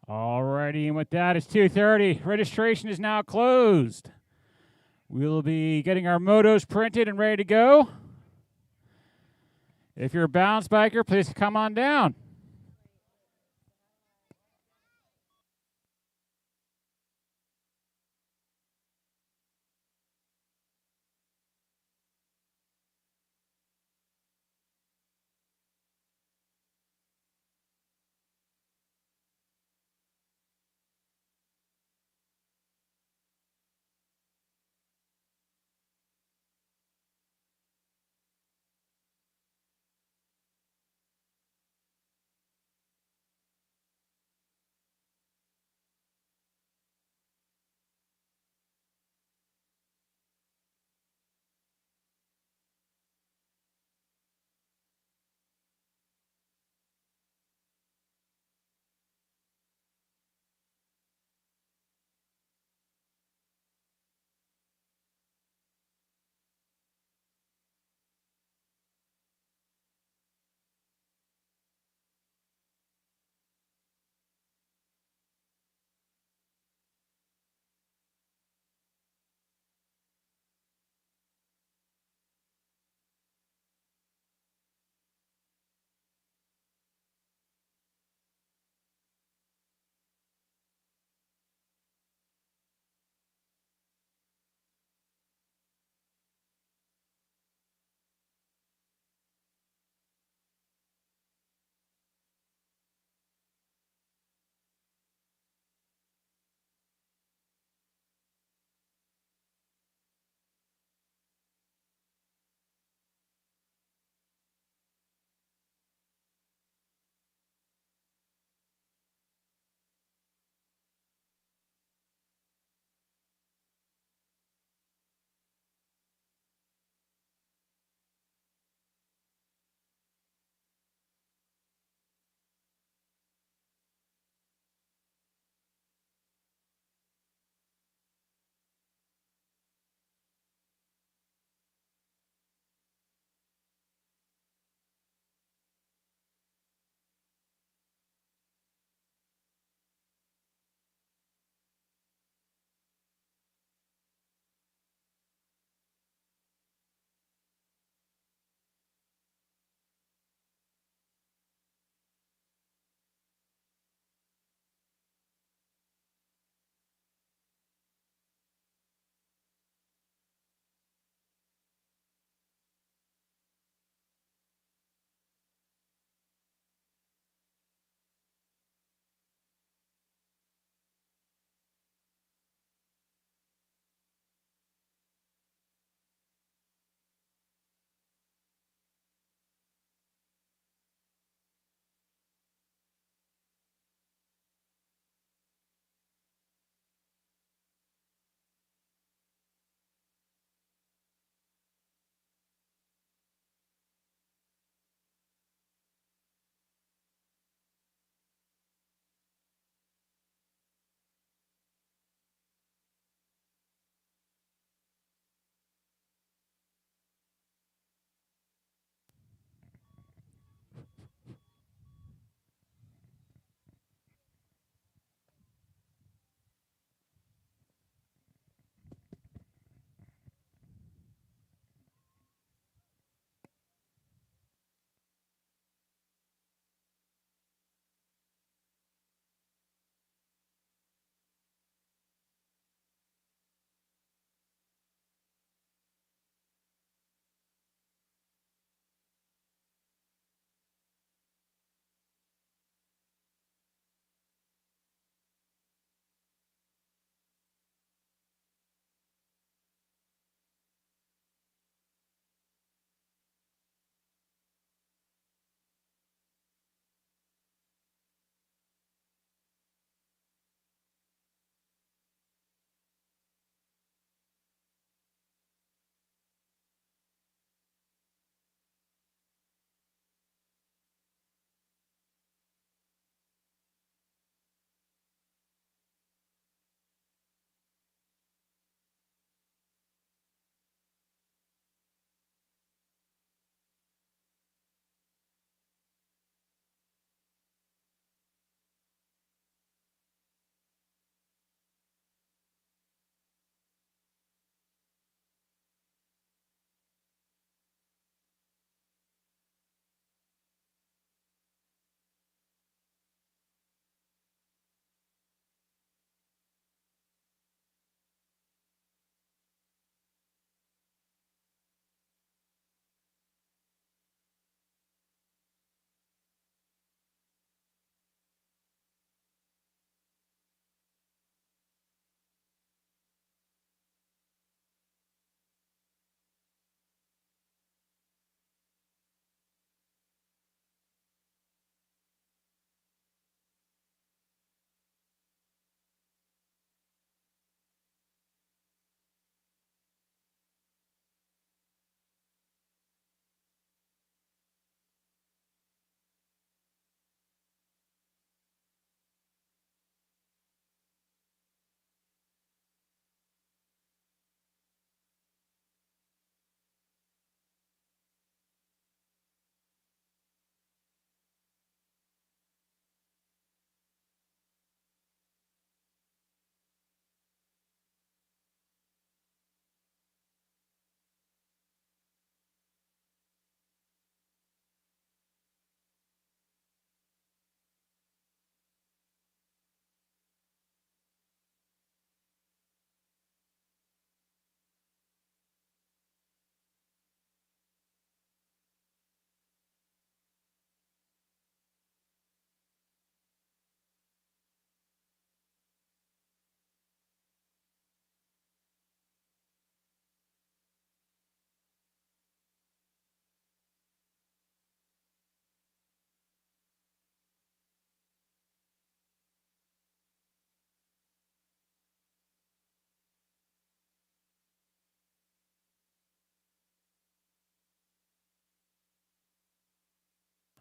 Alrighty, and with that, it's 2:30. Registration is now closed. We'll be getting our motos printed and ready to go. If you're a balance biker, please come on down.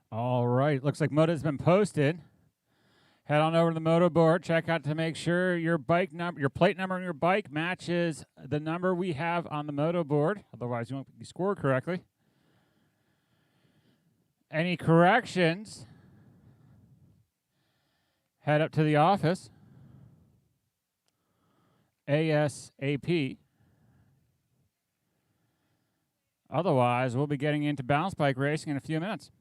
All right, looks like moto's been posted. Head on over to the moto board, check out to make sure your bike number, your plate number on your bike matches the number we have on the moto board. Otherwise, you won't be scored correctly. Any corrections, head up to the office ASAP. Otherwise, we'll be getting into balance bike racing in a few minutes.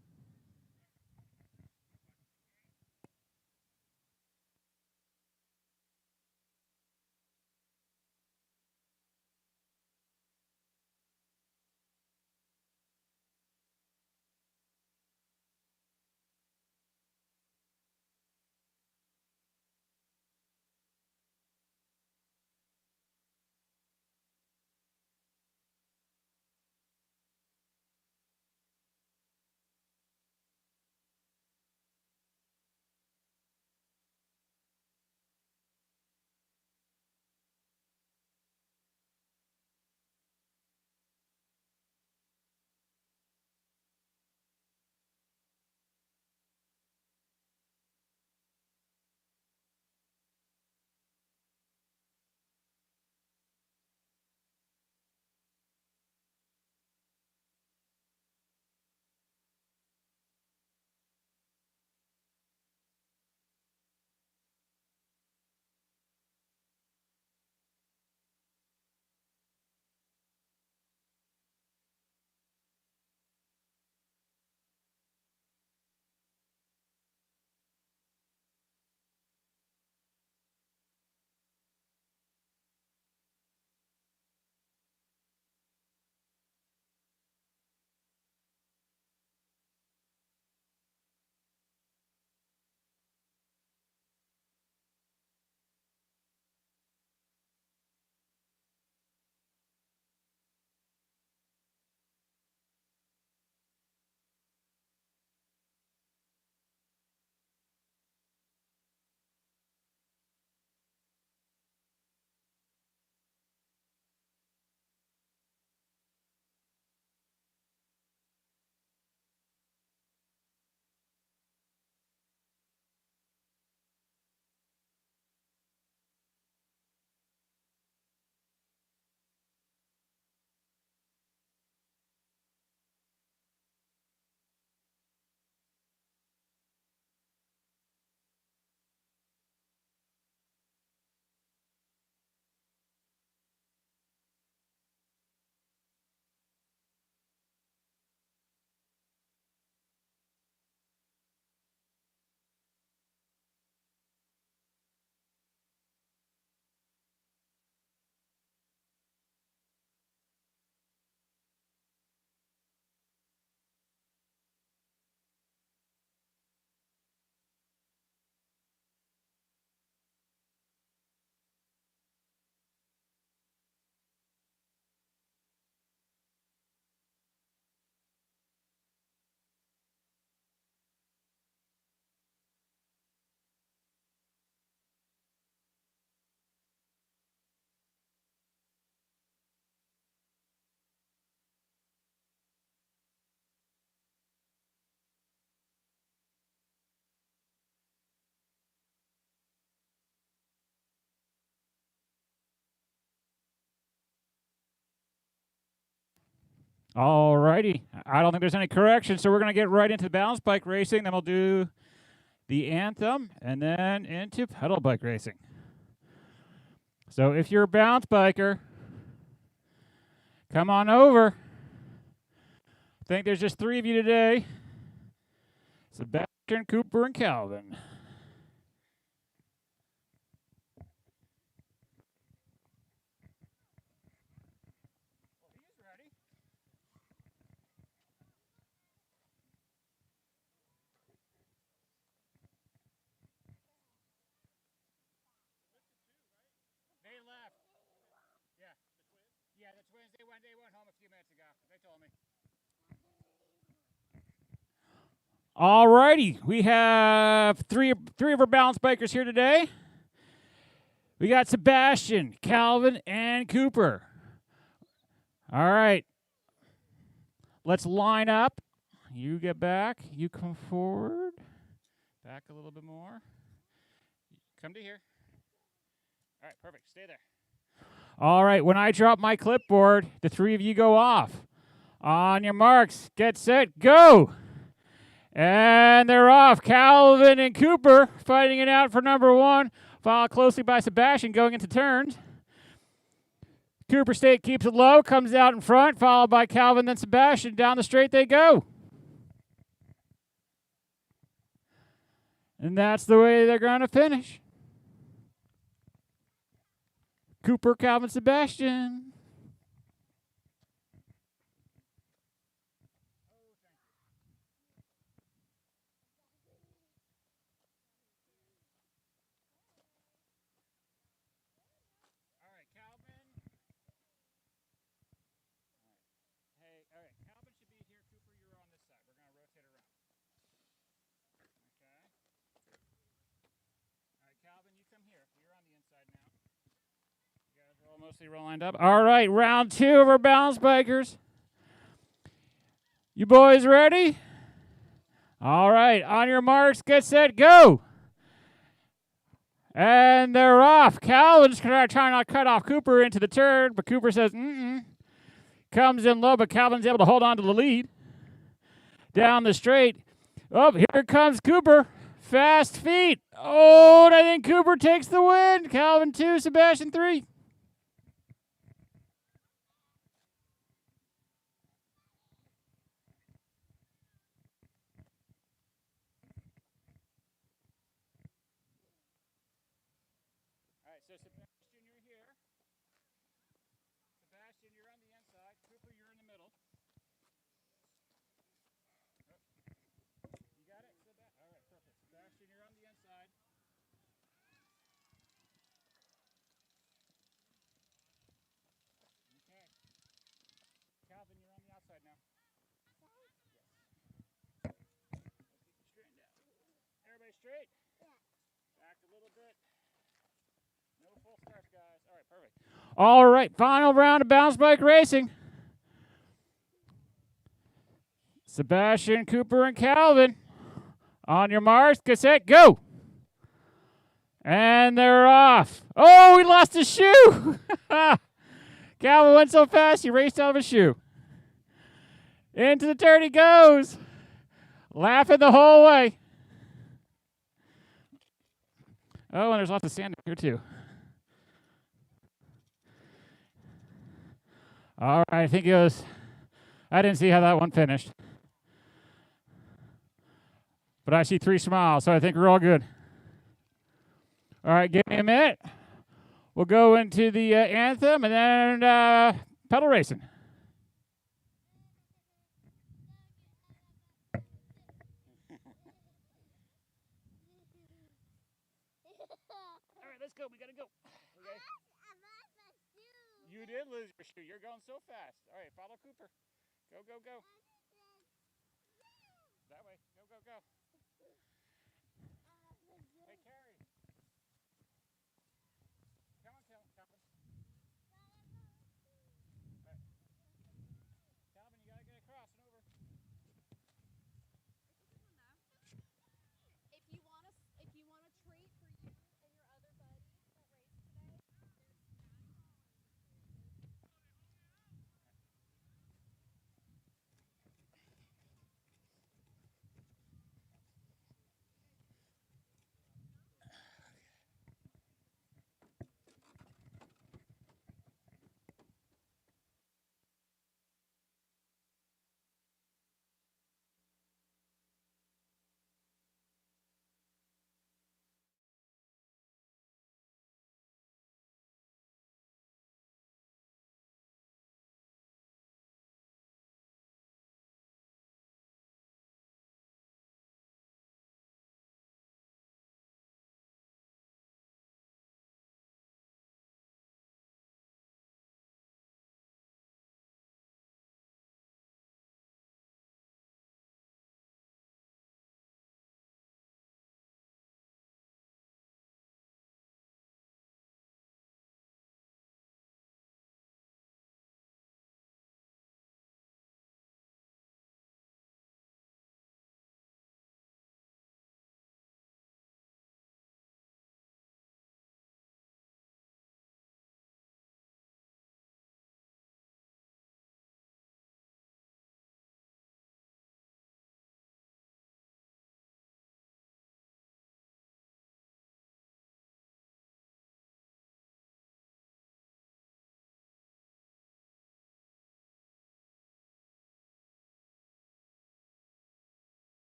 All righty. I don't think there's any correction, so we're going to get right into the balance bike racing. Then we'll do the anthem and then into pedal bike racing. So if you're a balance biker, come on over. I think there's just 3 of you today. Sebastian, Cooper, and Calvin. They left. Yeah, the twins, they went home a few minutes ago. They told me. All righty. We have three of our balance bikers here today. We got Sebastian, Calvin, and Cooper. All right. Let's line up. you get back. You come forward. Back a little bit more. Come to here. All right, perfect. Stay there. All right, when I drop my clipboard, the three of you go off. On your marks, get set, go! And they're off. Calvin and Cooper fighting it out for number one, followed closely by Sebastian going into turns. Cooper State keeps it low, comes out in front, followed by Calvin, then Sebastian. Down the straight they go. And that's the way they're going to finish. Cooper, Calvin, Sebastian. All right, Calvin. Hey, all right, Calvin should be here. Cooper, you're on this side. We're going to rotate around. Okay. All right, Calvin, you come here. You're on the inside now. You guys are all mostly lined up. All right, round two of our balance bikers. You boys ready? All right, on your marks, get set, go. And they're off. Calvin's trying to cut off Cooper into the turn, but Cooper says, Comes in low, but Calvin's able to hold on to the lead. Down the straight. Oh, here comes Cooper. Fast feet. Oh, and I think Cooper takes the win. Calvin 2, Sebastian 3. All right, so Sebastian, you're here. Sebastian, you're on the inside. Cooper, you're in the middle. You got it? All right, perfect. Sebastian, you're on the inside. Okay. Calvin, you're on the outside now. Yes. Straighten out. Everybody straight? Yeah. Back a little bit. No full starts, guys. All right, perfect. All right, final round of bounce bike racing. Sebastian, Cooper, and Calvin. On your marks, get set, go. And they're off. Oh, he lost his shoe. Calvin went so fast, he raced out of his shoe. Into the turn he goes. Laughing the whole way. Oh, and there's lots of sand here, too. All right, I think it was, I didn't see how that one finished. But I see 3 smiles, so I think we're all good. All right, give me a minute. We'll go into the anthem and then pedal racing. All right, let's go. We got to go. Okay. You did lose your shoe. You're going so fast. All right, follow Cooper. Go, go, go. That way. Go, go, go. Hey, Carrie. Come on, Calvin. Calvin, you got to get across and over. If you want a treat for you and your other buddies that raced today,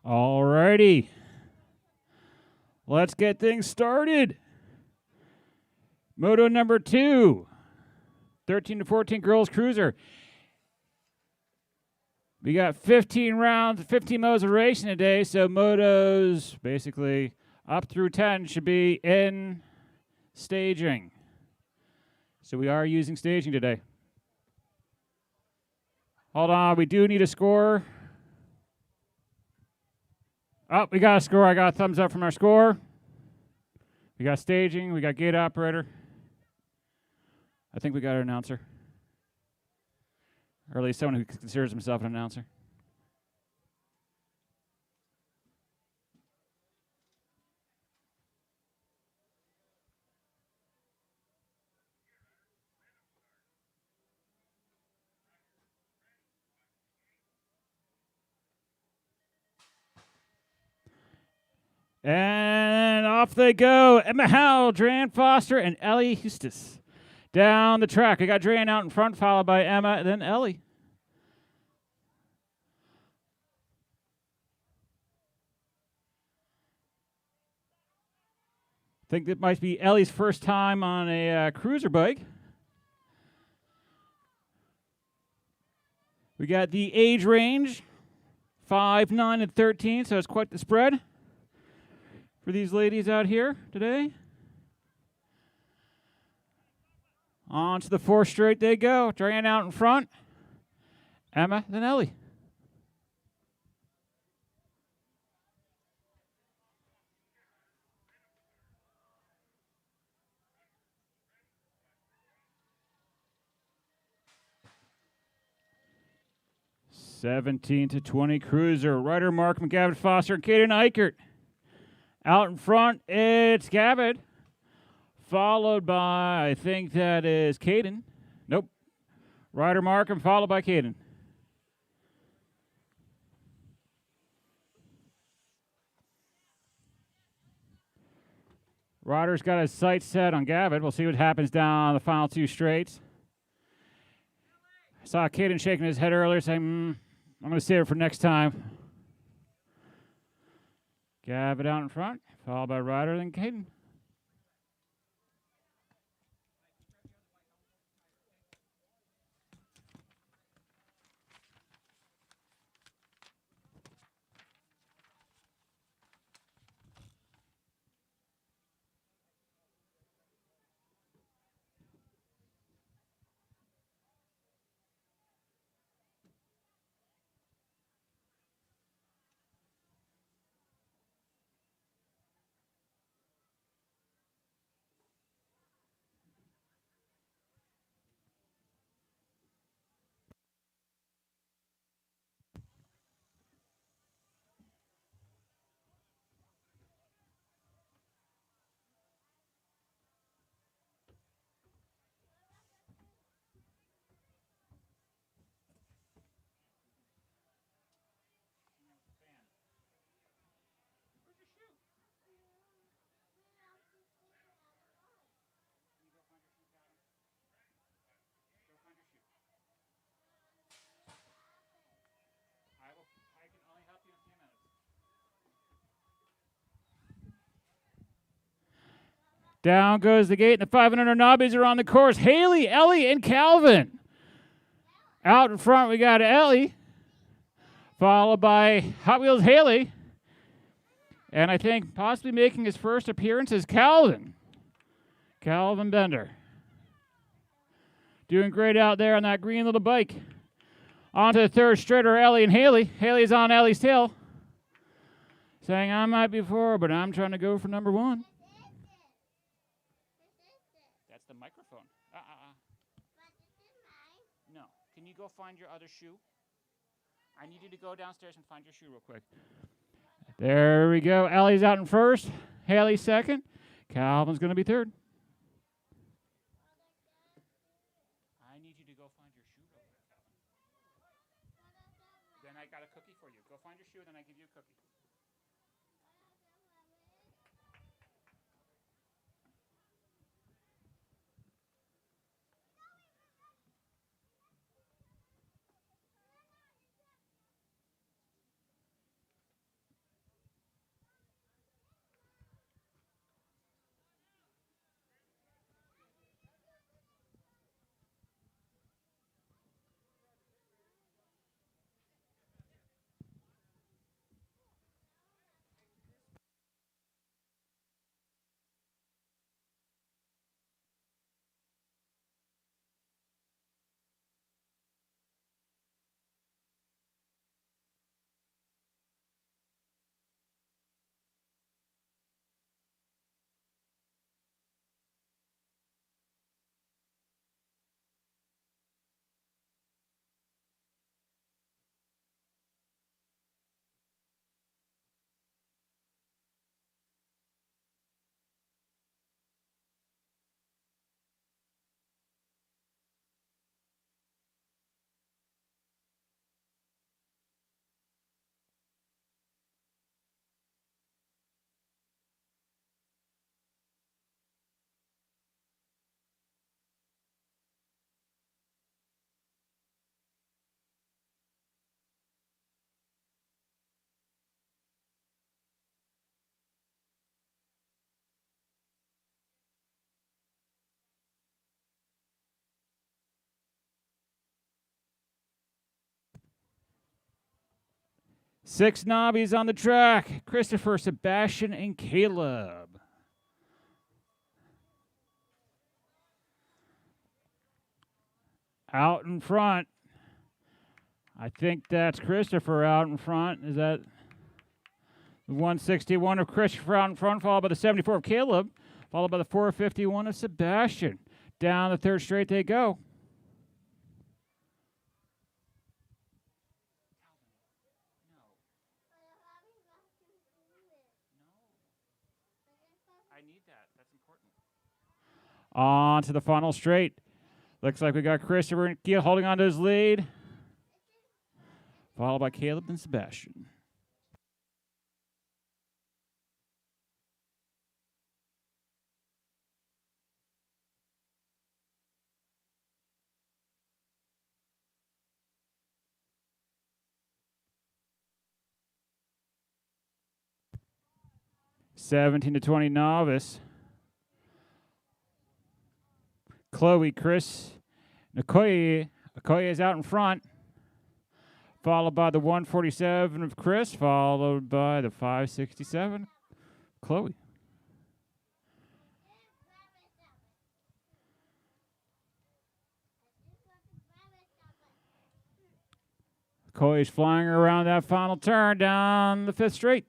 All righty. Let's get things started. Moto number 2, 13 to 14 girls cruiser. We got 15 rounds, 15 modes of racing today, so motos basically up through 10 should be in staging. So we are using staging today. Hold on, we do need a score. Oh, we got a score. I got a thumbs up from our score. We got staging, we got gate operator. I think we got an announcer. Or at least someone who considers himself an announcer. And off they go. Emma Howell, Dran Foster, and Ellie Hustis. Down the track. I got Dran out in front, followed by Emma, then Ellie. I think that might be Ellie's first time on a cruiser bike. We got the age range, 5, 9, and 13, so it's quite the spread for these ladies out here today. On to the 4 straight they go. Dran out in front, Emma, then Ellie. (17 to 20 cruiser. Ryder Mark McGavin Foster and Caden Eichert. Out in front, it's Gavitt. Followed by, I think that is Caden. Nope. Ryder Markham, followed by Caden. Ryder's got his sights set on Gavitt. We'll see what happens down the final 2 straights. I saw Caden shaking his head earlier saying, I'm going to save it for next time. Gavitt out in front, followed by Ryder, then Caden. I can only help you in a few minutes. Down goes the gate, and the 500 Nobbies are on the course. Haley, Ellie, and Calvin. Out in front, we got Ellie, followed by Hot Wheels Haley. And I think possibly making his first appearance is Calvin. Calvin Bender. Doing great out there on that green little bike. On to the 3rd straight are Ellie and Haley. Haley's on Ellie's tail. Saying, I might be 4, but I'm trying to go for number 1. That's the microphone. No. Can you go find your other shoe? I need you to go downstairs and find your shoe real quick. There we go. Ellie's out in first. Haley second. Calvin's going to be third. I need you to go find your shoe real quick, Calvin. Then I got a cookie for you. Go find your shoe, then I give you a cookie. 6 knobbies on the track. Christopher, Sebastian, and Caleb. Out in front. I think that's Christopher out in front. Is that the 161 of Christopher out in front, followed by the 74 of Caleb, followed by the 451 of Sebastian. Down the third straight they go. I need that. That's important. On to the final straight. Looks like we got Christopher and Keel holding on to his lead, followed by Caleb and Sebastian. (17 to 20) novice. Chloe, Chris, Okoye. Okoye is out in front, followed by the 147 of Chris, followed by the 567 Chloe. Okoye's flying around that final turn down the 5th straight.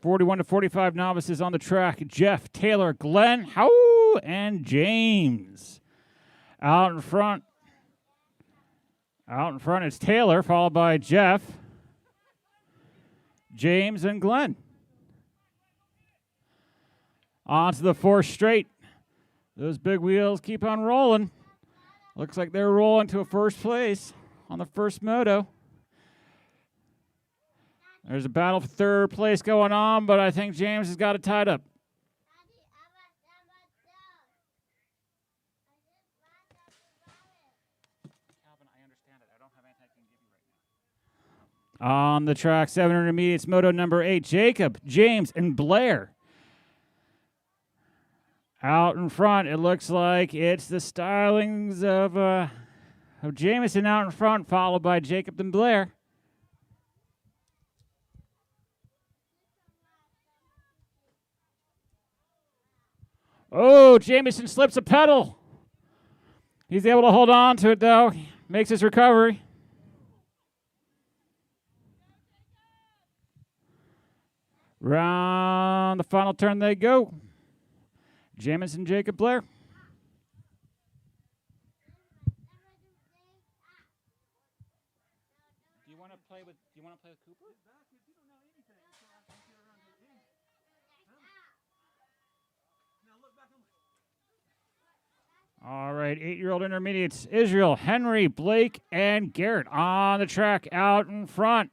(41 to 45) novices on the track. Jeff, Taylor, Glenn, Howe, and James. Out in front. Out in front is Taylor, followed by Jeff, James, and Glenn. On to the 4th straight. Those big wheels keep on rolling. Looks like they're rolling to a first place on the first moto. There's a battle for 3rd place going on, but I think James has got it tied up. Calvin, I understand it. I don't have anything I can give you right now. On the track, 7 intermediates, moto number 8, Jacob, James, and Blair. Out in front, it looks like it's the stylings of Jameson out in front, followed by Jacob and Blair. Oh, Jameson slips a pedal. He's able to hold on to it, though. Makes his recovery. Round the final turn they go. Jameson, Jacob, Blair. Do you want to play with Cooper? All right, 8-year-old intermediates, Israel, Henry, Blake, and Garrett on the track out in front.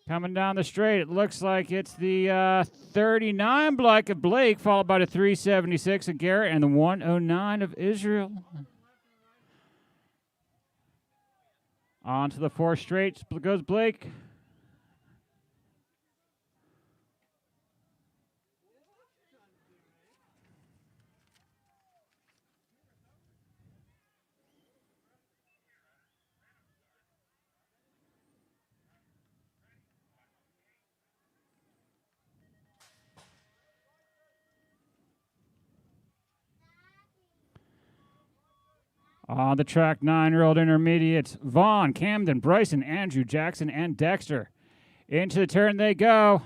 Coming down the straight, it looks like it's the 39 block of Blake, followed by the 376 of Garrett and the 109 of Israel. On to the 4th straight goes Blake. On the track, 9-year-old intermediates, Vaughn, Camden, Bryson, Andrew, Jackson, and Dexter. Into the turn they go.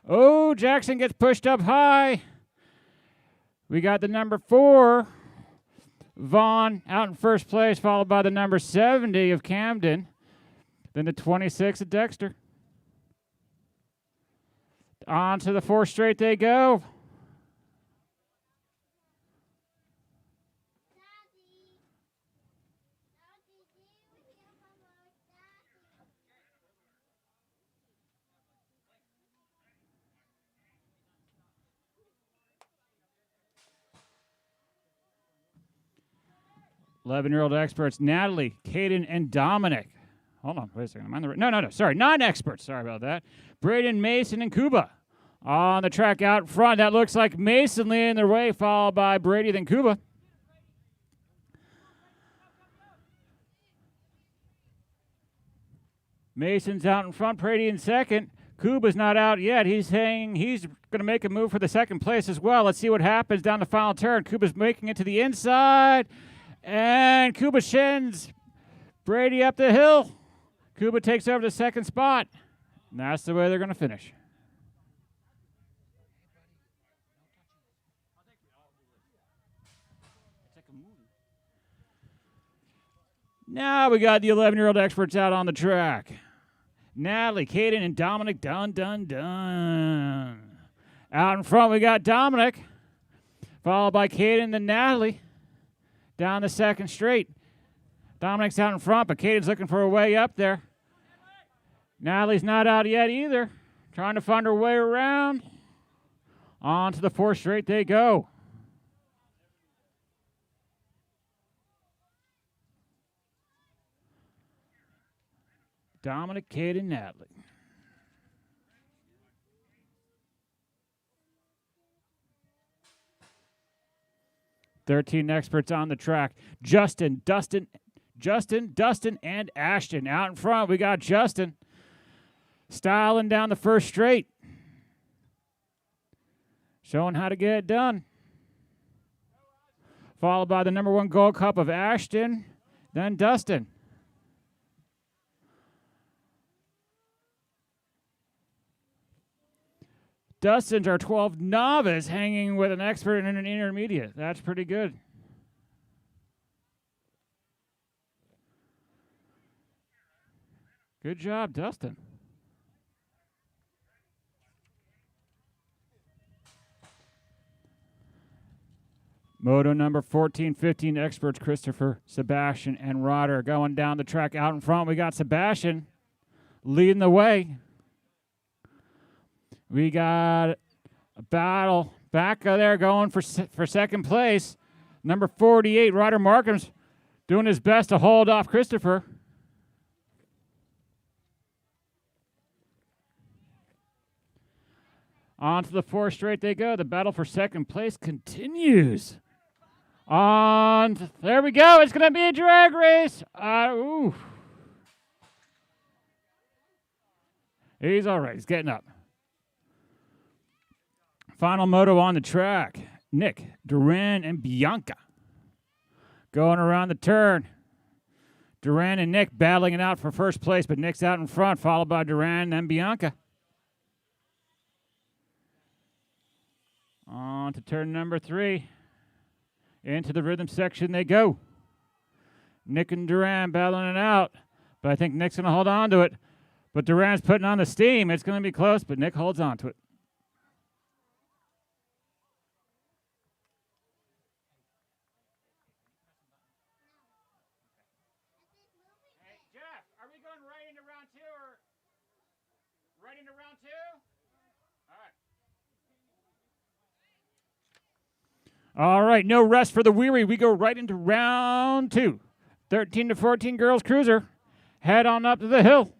Oh, Jackson gets pushed up high. We got the number 4, Vaughn, out in first place, followed by the number 70 of Camden. Then the 26 of Dexter. On to the 4th straight they go. 11-year-old experts, Natalie, Caden, and Dominic. Hold on, wait a second. No. Sorry, non-experts. Sorry about that. Braden, Mason, and Kuba. On the track out front, that looks like Mason leading their way, followed by Brady, then Kuba. Mason's out in front, Brady in second. Kuba's not out yet. He's going to make a move for the second place as well. Let's see what happens down the final turn. Kuba's making it to the inside, and Kuba shins Brady up the hill. Kuba takes over the second spot, and that's the way they're going to finish. Now we got the 11-year-old experts out on the track. Natalie, Caden, and Dominic, done. Out in front, we got Dominic, followed by Caden and Natalie down the second straight. Dominic's out in front, but Caden's looking for a way up there. Natalie's not out yet either, trying to find her way around. On to the fourth straight they go. Dominic, Caden, Natalie. Thirteen experts on the track. Justin, Dustin, and Ashton. Out in front, we got Justin styling down the first straight. Showing how to get it done. Followed by the number 1 Gold Cup of Ashton, then Dustin. Dustin's our 12th novice, hanging with an expert and an intermediate. That's pretty good. Good job, Dustin. Moto number 14, 15 experts, Christopher, Sebastian, and Rodder going down the track. Out in front, we got Sebastian leading the way. We got a battle back there going for second place. Number 48, Ryder Markham's doing his best to hold off Christopher. On to the fourth straight they go. The battle for second place continues. There we go. It's going to be a drag race. He's all right. He's getting up. Final moto on the track. Nick, Duran, and Bianca going around the turn. Duran and Nick battling it out for first place, but Nick's out in front, followed by Duran and Bianca. On to turn number 3. Into the rhythm section they go. Nick and Duran battling it out, but I think Nick's going to hold on to it. But Duran's putting on the steam. It's going to be close, but Nick holds on to it. Right into round 2? All right, no rest for the weary. We go right into round 2. 13 to 14 girls cruiser. Head on up to the hill.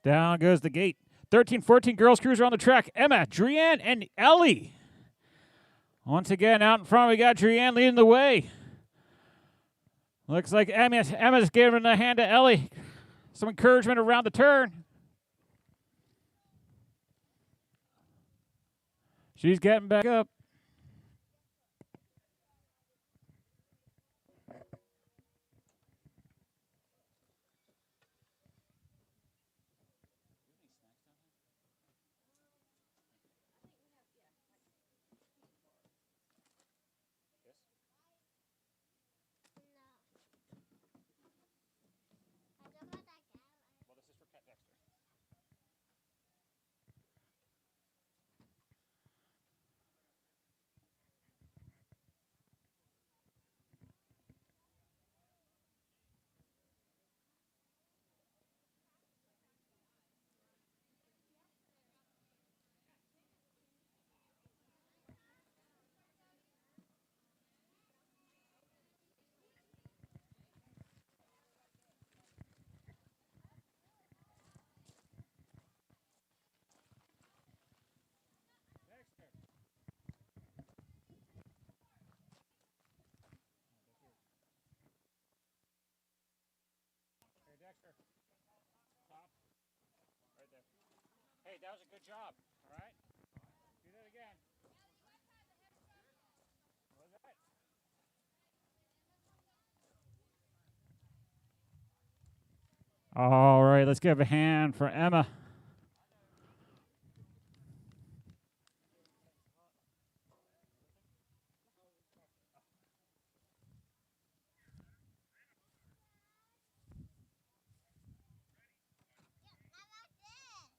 Down goes the gate. 13, 14 girls cruiser on the track. Emma, Drianne, and Ellie. Once again, out in front, we got Drianne leading the way. Looks like Emma's giving a hand to Ellie. Some encouragement around the turn. She's getting back up. Hey, that was a good job. All right? Do that again. What was that? All right, let's give a hand for Emma.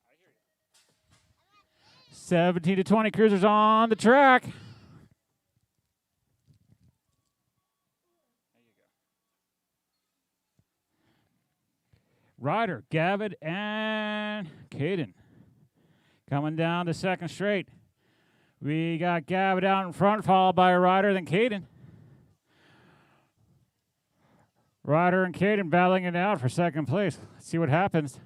I hear you. 17 to 20 cruisers on the track. There you go. Ryder, Gavitt, and Caden coming down the second straight. We got Gavitt out in front, followed by Ryder, then Caden. Ryder and Caden battling it out for second place. Let's see what happens.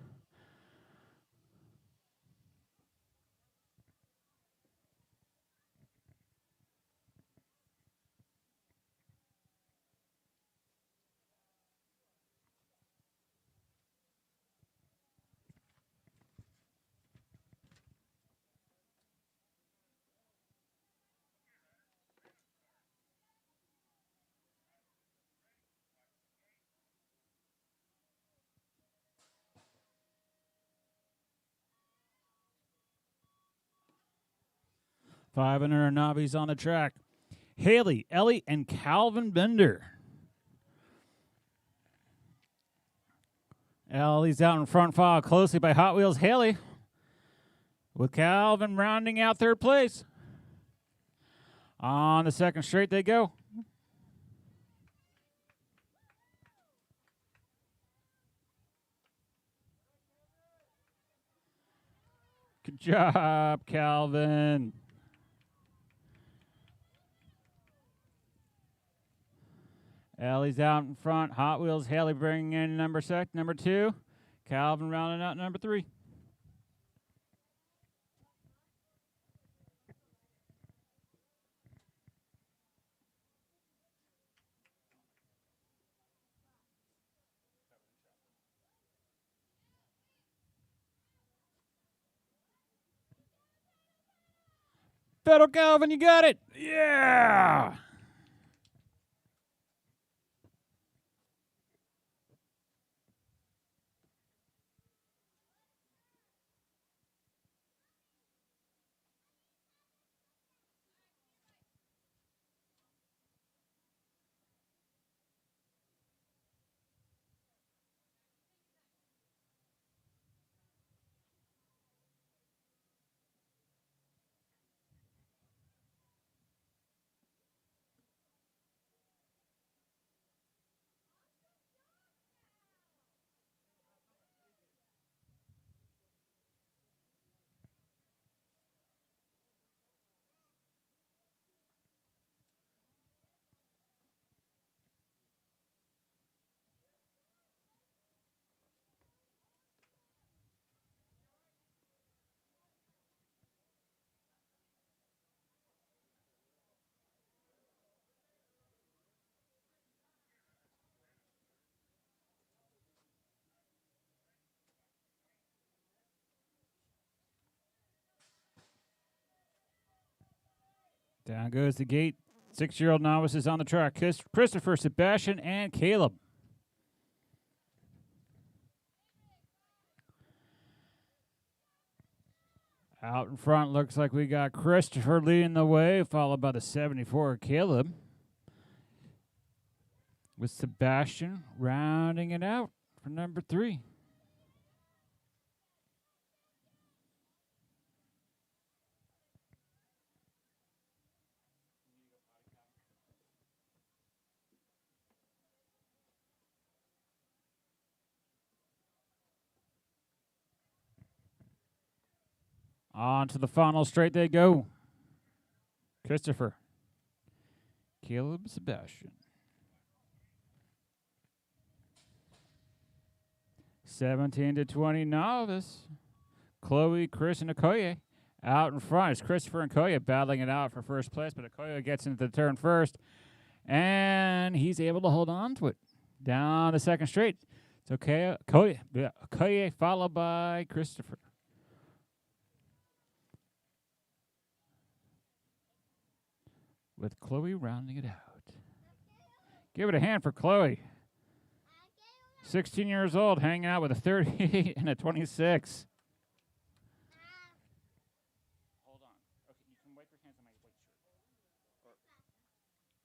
Five under Navi's on the track. Haley, Ellie, and Calvin Bender. Ellie's out in front, followed closely by Hot Wheels Haley, with Calvin rounding out third place. On the second straight they go. Good job, Calvin. Ellie's out in front. Hot Wheels Haley bringing in number 2. Calvin rounding out number 3. Pedal Calvin, you got it. Yeah. Down goes the gate. 6-year-old novices on the track. Christopher, Sebastian, and Caleb. Out in front, looks like we got Christopher leading the way, followed by the 74, Caleb. With Sebastian rounding it out for number 3. On to the final straight they go. Christopher, Caleb, Sebastian. 17 to 20 novice. Chloe, Chris, and Okoye out in front. It's Christopher and Okoye battling it out for first place, but Okoye gets into the turn first, and he's able to hold on to it. Down the second straight. It's Okoye followed by Christopher. With Chloe rounding it out. Give it a hand for Chloe. 16 years old, hanging out with a 38 and a 26. Hold on. Okay, you can wipe your hands on my white shirt. Hold on. I'll give you a hand.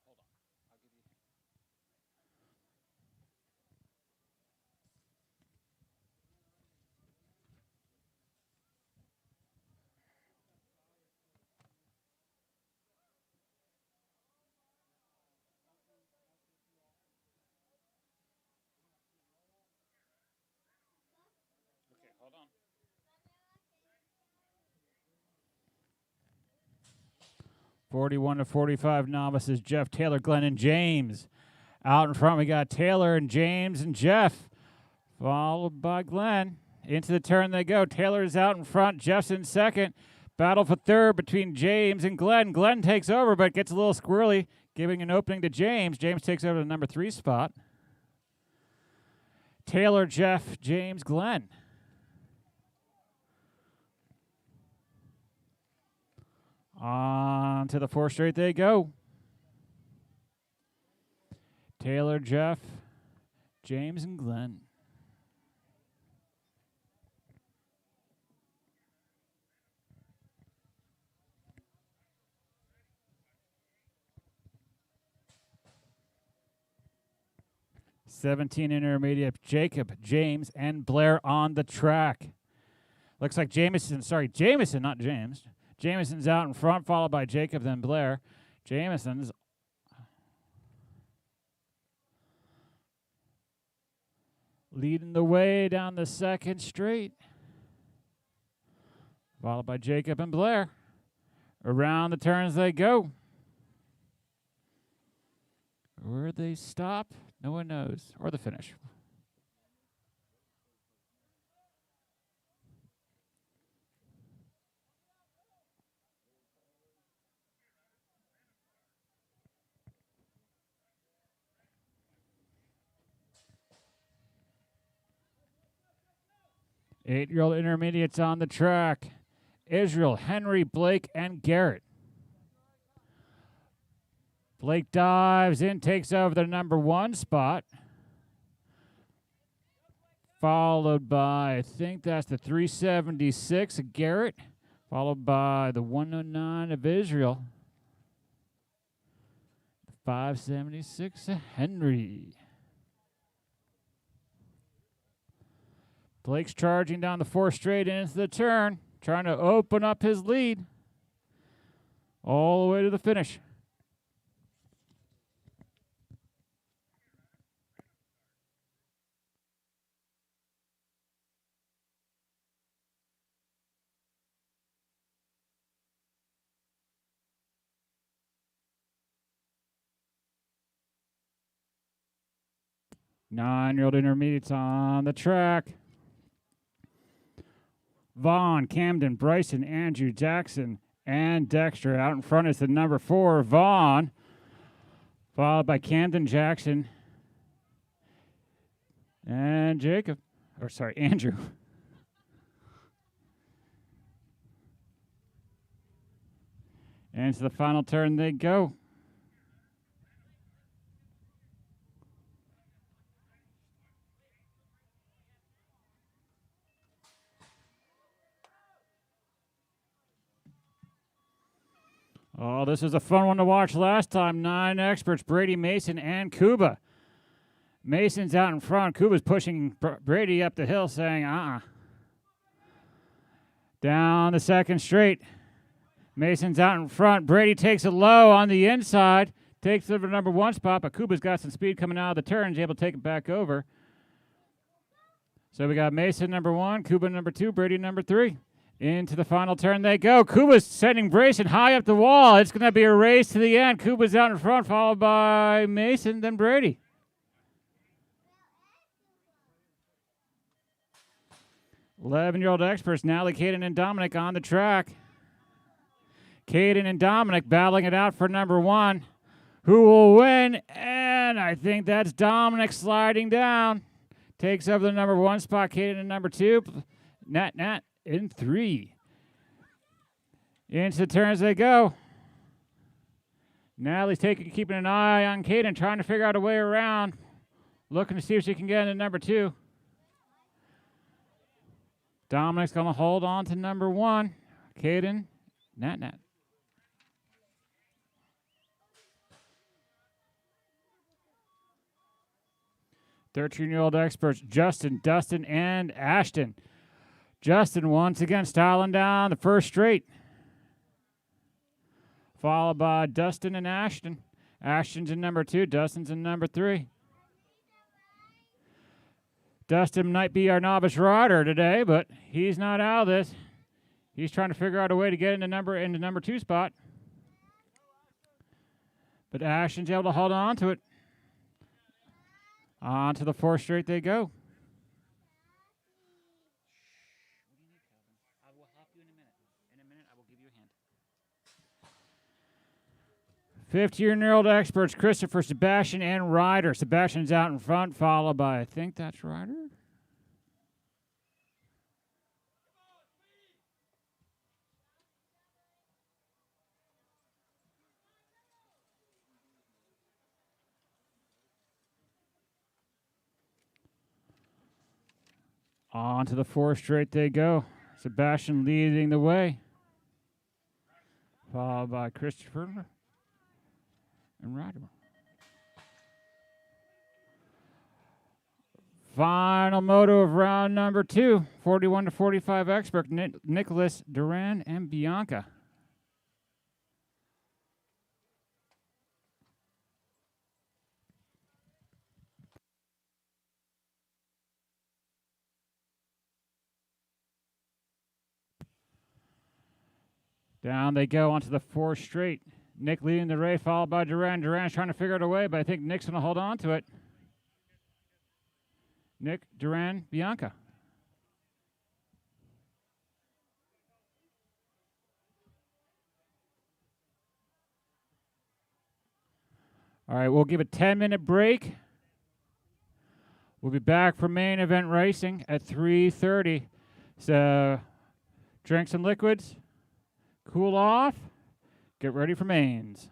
41 to 45 novices, Jeff, Taylor, Glenn, and James. Out in front, we got Taylor and James and Jeff, followed by Glenn. Into the turn they go. Taylor is out in front. Jeff's in second. Battle for third between James and Glenn. Glenn takes over, but gets a little squirrely, giving an opening to James. James takes over the number 3 spot. Taylor, Jeff, James, Glenn. On to the 4 straight they go. Taylor, Jeff, James, and Glenn. '17 intermediate, Jacob, James, and Blair on the track. Looks like Jameson, not James. Jameson's out in front, followed by Jacob, then Blair. Jameson's leading the way down the second straight, followed by Jacob and Blair. Around the turns they go. Where they stop, no one knows, or the finish. Eight-year-old intermediates on the track. Israel, Henry, Blake, and Garrett. Blake dives in, takes over the number 1 spot. Followed by, I think that's the 376 of Garrett. Followed by the 109 of Israel. 576 of Henry. Blake's charging down the 4 straight into the turn, trying to open up his lead all the way to the finish. Nine-year-old intermediates on the track. Vaughn, Camden, Bryson, Andrew, Jackson, and Dexter. Out in front is the number 4, Vaughn, followed by Camden, Jackson, and Andrew. Into the final turn they go. Oh, this is a fun one to watch last time. 9 experts, Brady, Mason, and Kuba. Mason's out in front. Kuba's pushing Brady up the hill saying, Down the second straight. Mason's out in front. Brady takes it low on the inside. Takes it to the number 1 spot, but Kuba's got some speed coming out of the turn. He's able to take it back over. So we got Mason number 1, Kuba number 2, Brady number 3. Into the final turn they go. Kuba's sending Brayson high up the wall. It's going to be a race to the end. Kuba's out in front, followed by Mason, then Brady. Eleven-year-old experts, Natalie, Caden, and Dominic on the track. Caden and Dominic battling it out for number 1. Who will win? And I think that's Dominic sliding down. Takes over the number 1 spot. Caden in number 2. Nat in 3. Into the turns they go. Natalie's keeping an eye on Caden, trying to figure out a way around. Looking to see if she can get into number 2. Dominic's going to hold on to number 1. Caden, Nat. 13-year-old experts, Justin, Dustin, and Ashton. Justin once again styling down the first straight. Followed by Dustin and Ashton. Ashton's in number 2, Dustin's in number 3. Dustin might be our novice rider today, but he's not out of this. He's trying to figure out a way to get into number 2 spot. But Ashton's able to hold on to it. On to the 4th straight they go. I will help you in a minute. In a minute, I will give you a hint. 15-year-old experts, Christopher, Sebastian, and Ryder. Sebastian's out in front, followed by, I think that's Ryder. On to the 4th straight they go. Sebastian leading the way, followed by Christopher and Ryder. Final moto of round number 2, 41 to 45 expert, Nicholas, Duran, and Bianca. Down they go onto the 4th straight. Nick leading the race, followed by Duran. Duran's trying to figure out a way, but I think Nick's going to hold on to it. Nick, Duran, Bianca. All right, we'll give a 10-minute break. We'll be back for main event racing at 3:30. So drink some liquids, cool off, get ready for mains.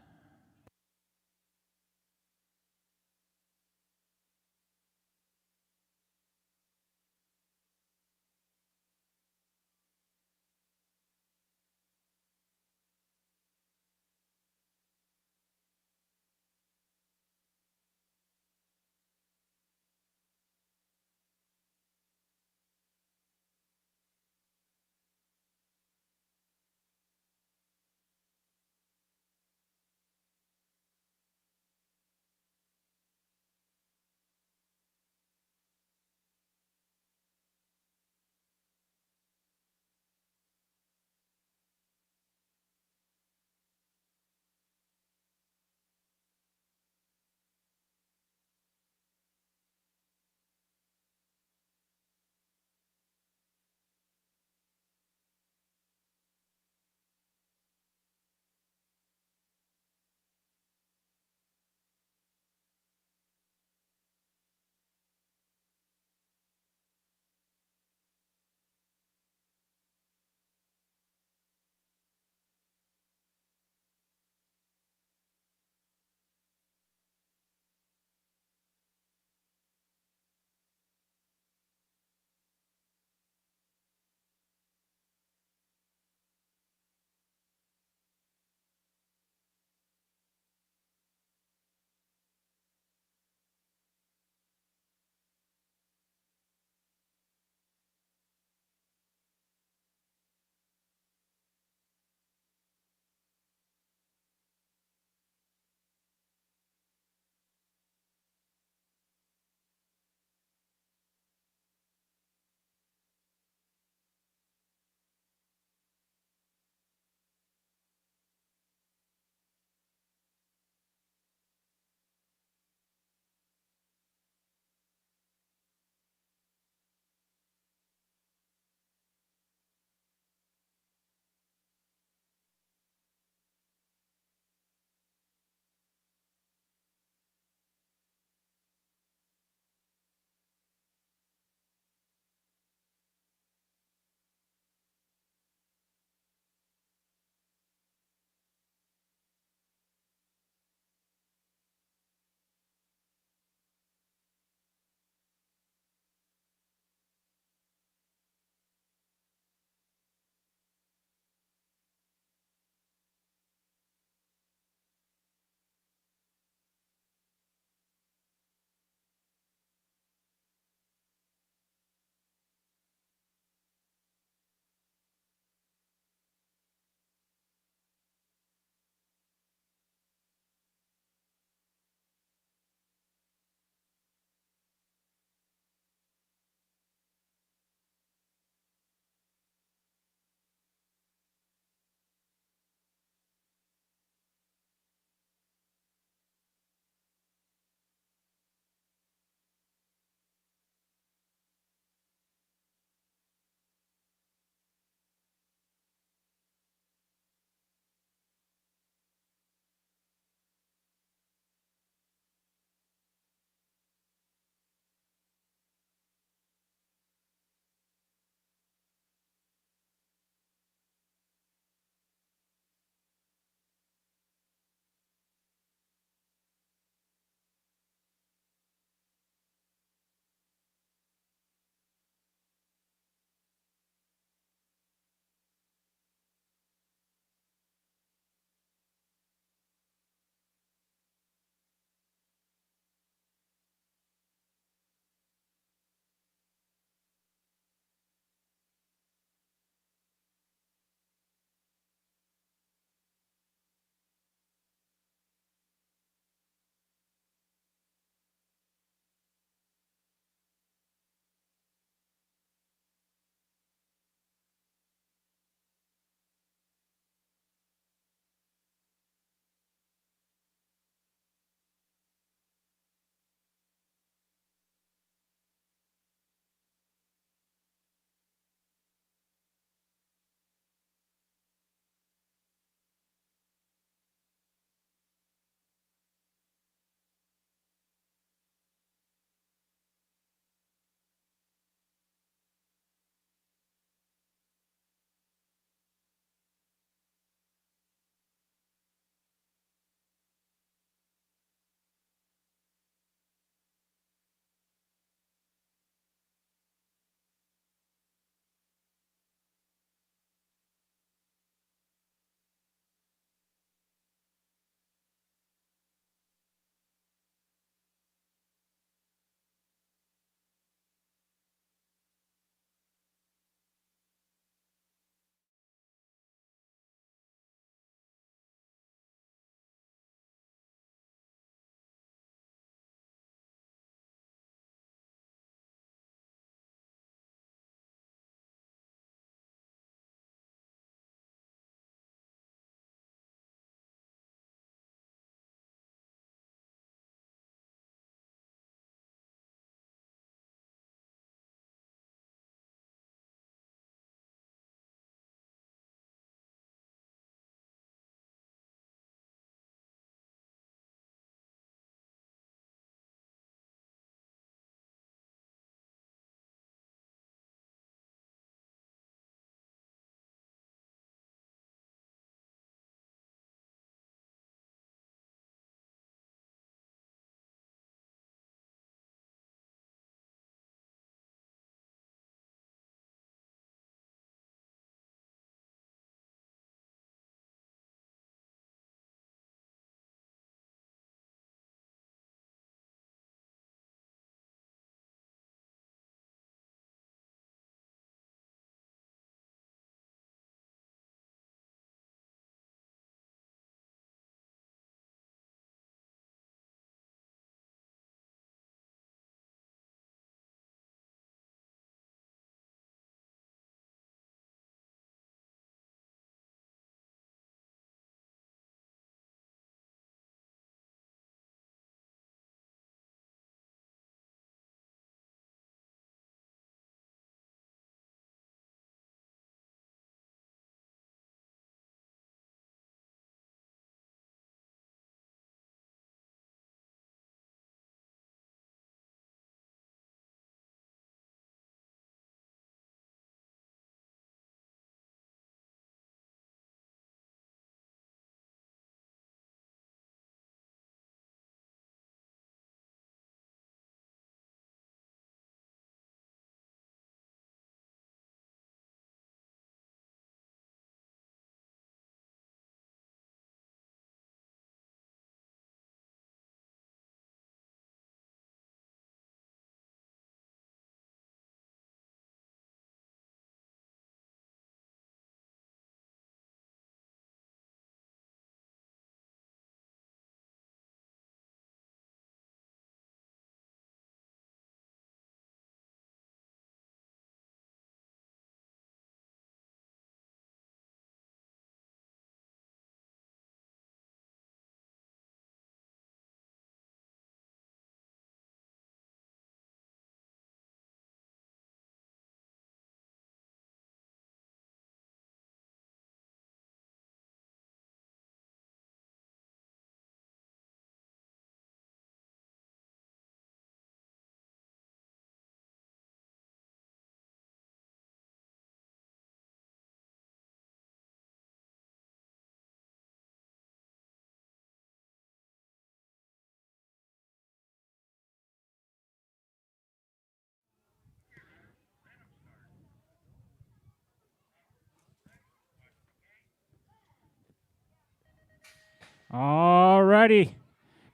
All righty.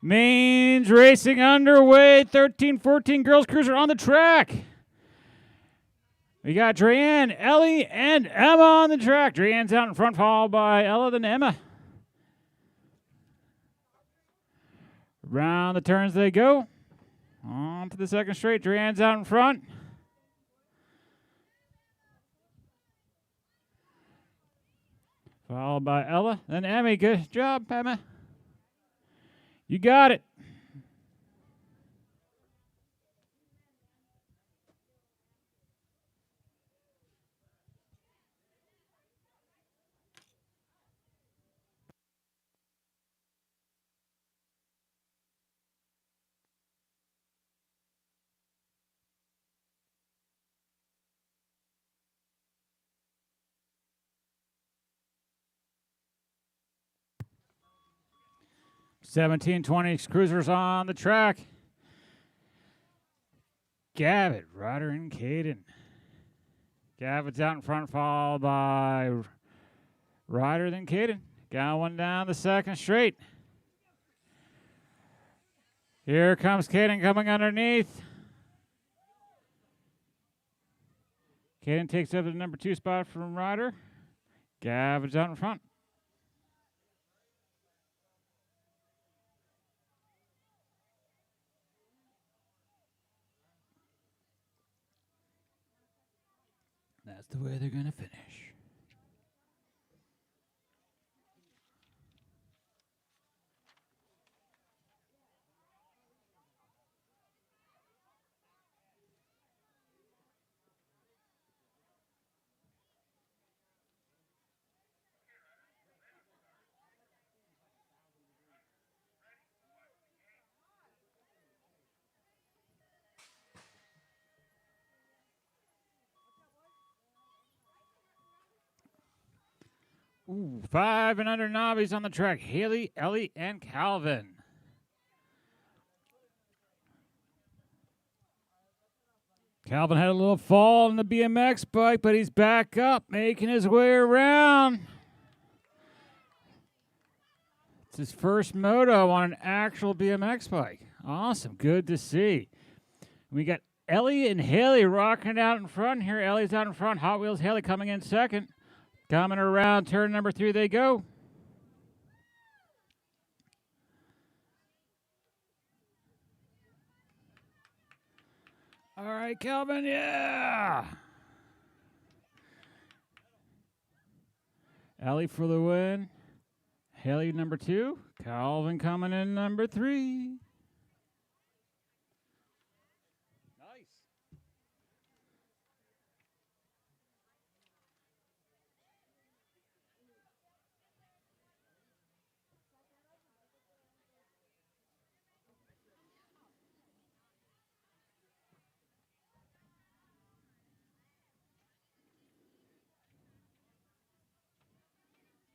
Mains racing underway. 13-14 girls cruiser on the track. We got Dreanne, Ellie, and Emma on the track. Dreanne's out in front, followed by Ella, then Emma. Round the turns they go. On to the second straight. Dreanne's out in front. Followed by Ella, then Emmy. Good job, Emma. You got it. $17.20 cruisers on the track. Gavitt, Ryder, and Caden. Gavitt's out in front, followed by Ryder, then Caden. Got one down the second straight. Here comes Caden coming underneath. Caden takes up the number 2 spot from Ryder. Gavitt's out in front. That's the way they're going to finish. Ooh, 5 and under novices on the track. Haley, Ellie, and Calvin. Calvin had a little fall on the BMX bike, but he's back up, making his way around. It's his first moto on an actual BMX bike. Awesome. Good to see. We got Ellie and Haley rocking it out in front here. Ellie's out in front. Hot Wheels Haley coming in second. Coming around turn number 3 they go. All right, Calvin, yeah. Ellie for the win. Haley number 2. Calvin coming in number 3.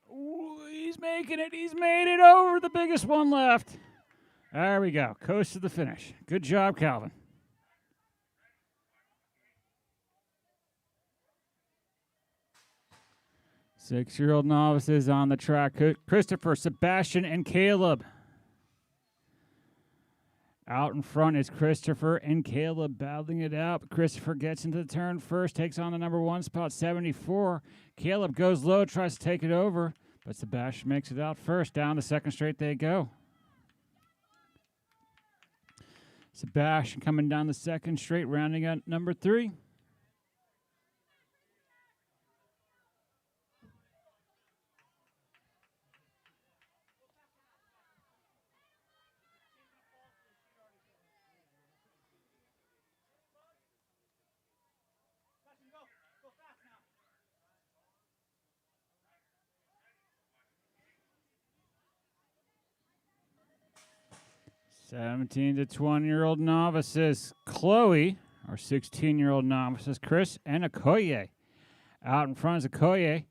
Ooh, he's making it. He's made it over the biggest one left. There we go. Coast to the finish. Good job, Calvin. Six-year-old novices on the track. Christopher, Sebastian, and Caleb. Out in front is Christopher and Caleb battling it out. Christopher gets into the turn first, takes on the number 1 spot, 74. Caleb goes low, tries to take it over, but Sebastian makes it out first. Down the second straight they go. Sebastian coming down the second straight, rounding out number 3. (17 to 20-year-old novices, Chloe, our 16-year-old novices, Chris, and Okoye. Out in front is Okoye.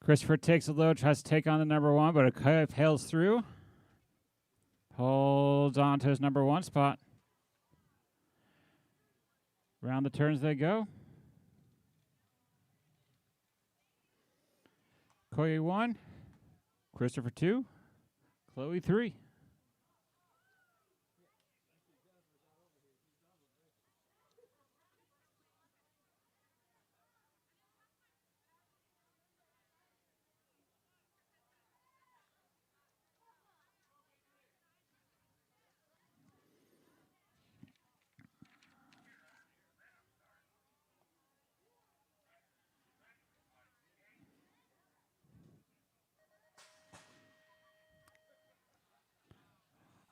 Christopher takes a load, tries to take on the number 1, but Okoye hails through. Holds on to his number 1 spot. Round the turns they go. Okoye 1, Christopher 2, Chloe 3.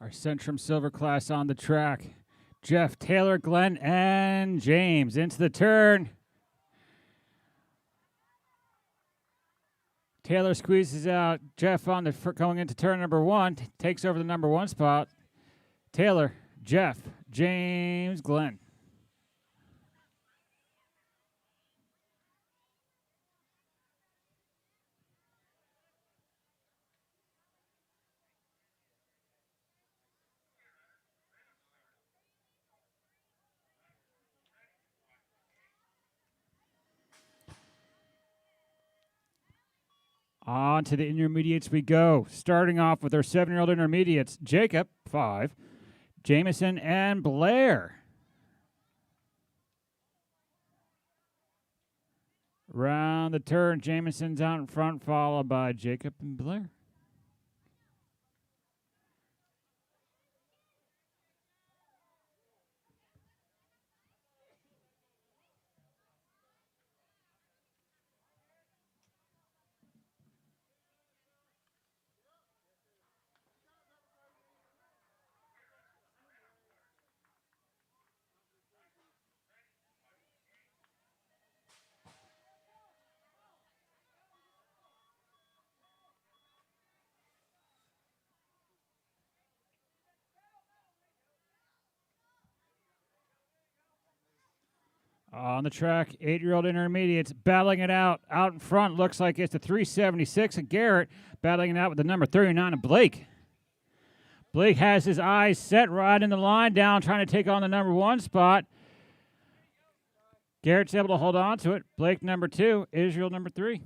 Our Centrum Silver class on the track. Jeff, Taylor, Glenn, and James into the turn. Taylor squeezes out Jeff on the going into turn number 1, takes over the number 1 spot. Taylor, Jeff, James, Glenn. On to the intermediates we go. Starting off with our 7-year-old intermediates, Jacob, 5, Jameson, and Blair. Round the turn, Jameson's out in front, followed by Jacob and Blair. On the track, 8-year-old intermediates battling it out. Out in front, looks like it's the 376 of Garrett, battling it out with the number 39 of Blake. Blake has his eyes set right in the line down, trying to take on the number 1 spot. Garrett's able to hold on to it. Blake, number 2. Israel, number 3.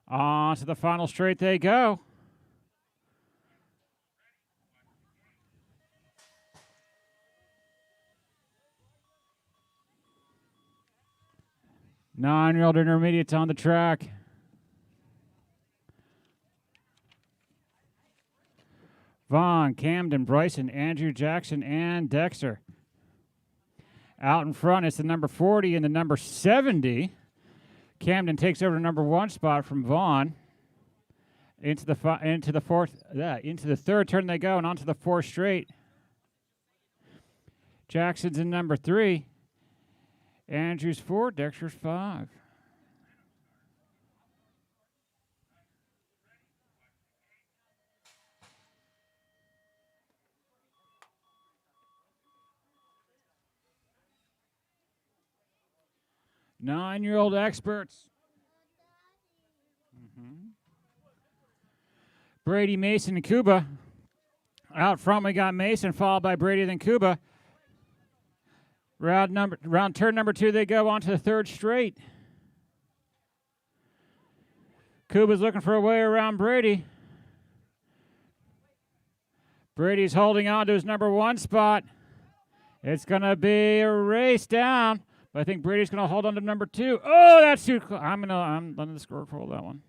On to the final straight they go. Nine-year-old intermediates on the track. Vaughn, Camden, Bryson, Andrew Jackson, and Dexter. Out in front is the number 40 and the number 70. Camden takes over the number 1 spot from Vaughn. Into the third turn they go, and onto the 4th straight. Jackson's in number 3. Andrew's 4, Dexter's 5. Nine-year-old experts. Brady, Mason, and Cuba. Out front we got Mason, followed by Brady, then Cuba. Round turn number 2, they go on to the 3rd straight. Cuba's looking for a way around Brady. Brady's holding on to his number 1 spot. It's going to be a race down, but I think Brady's going to hold on to number 2. Oh, that's too close. I'm letting the score hold that one.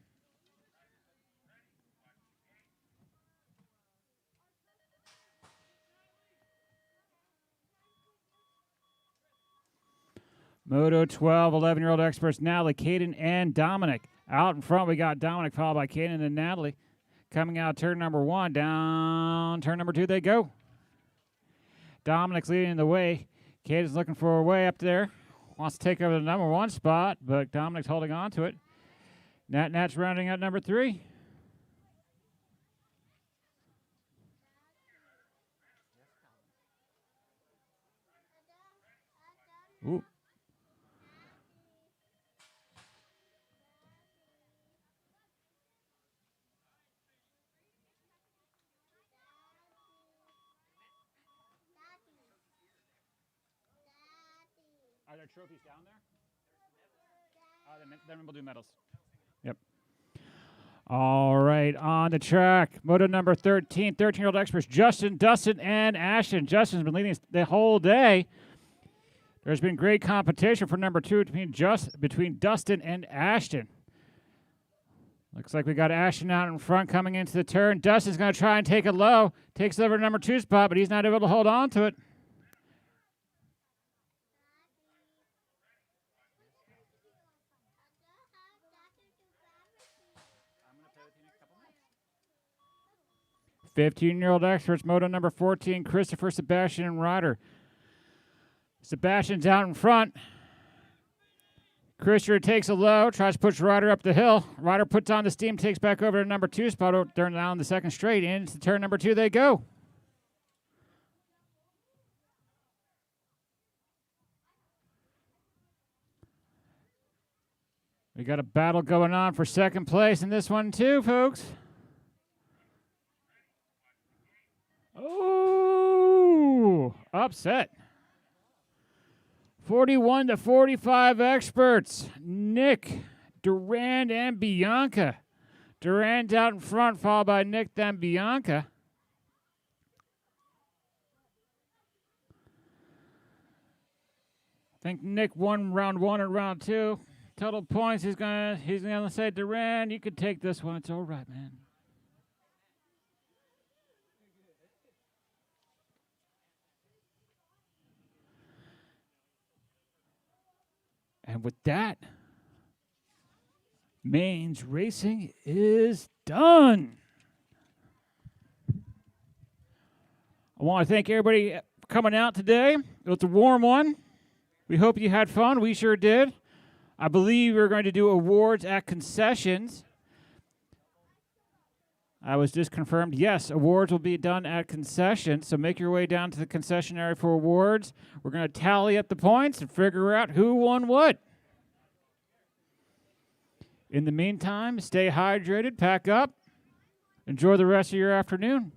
Moto 12, 11-year-old experts, Natalie, Caden, and Dominic. Out in front, we got Dominic, followed by Caden and Natalie. Coming out turn number 1, down turn number 2 they go. Dominic's leading the way. Caden's looking for a way up there. Wants to take over the number 1 spot, but Dominic's holding on to it. Nat's rounding out number 3. Ooh. Are there trophies down there? Then we'll do medals. Yep. All right, on the track, moto number 13, 13-year-old experts, Justin, Dustin, and Ashton. Justin's been leading the whole day. There's been great competition for number 2 between Dustin and Ashton. Looks like we got Ashton out in front coming into the turn. Dustin's going to try and take it low. Takes over number 2 spot, but he's not able to hold on to it. I'm going to play with you in a couple minutes. 15-year-old experts, moto number 14, Christopher, Sebastian, and Ryder. Sebastian's out in front. Christopher takes a low, tries to push Ryder up the hill. Ryder puts on the steam, takes back over to number 2 spot, turn down the second straight. Into turn number 2 they go. We got a battle going on for second place in this one too, folks. Oh, upset. 41-45 experts. Nick, Durand, and Bianca. Durand out in front, followed by Nick, then Bianca. I think Nick won round 1 and round 2. Total points, he's gonna say, Durand, you could take this one. It's all right, man. And with that, mains racing is done. I want to thank everybody for coming out today. It was a warm one. We hope you had fun. We sure did. I believe we're going to do awards at concessions. I was just confirmed. Yes, awards will be done at concessions. So make your way down to the concessionary for awards. We're going to tally up the points and figure out who won what. In the meantime, stay hydrated, pack up, enjoy the rest of your afternoon.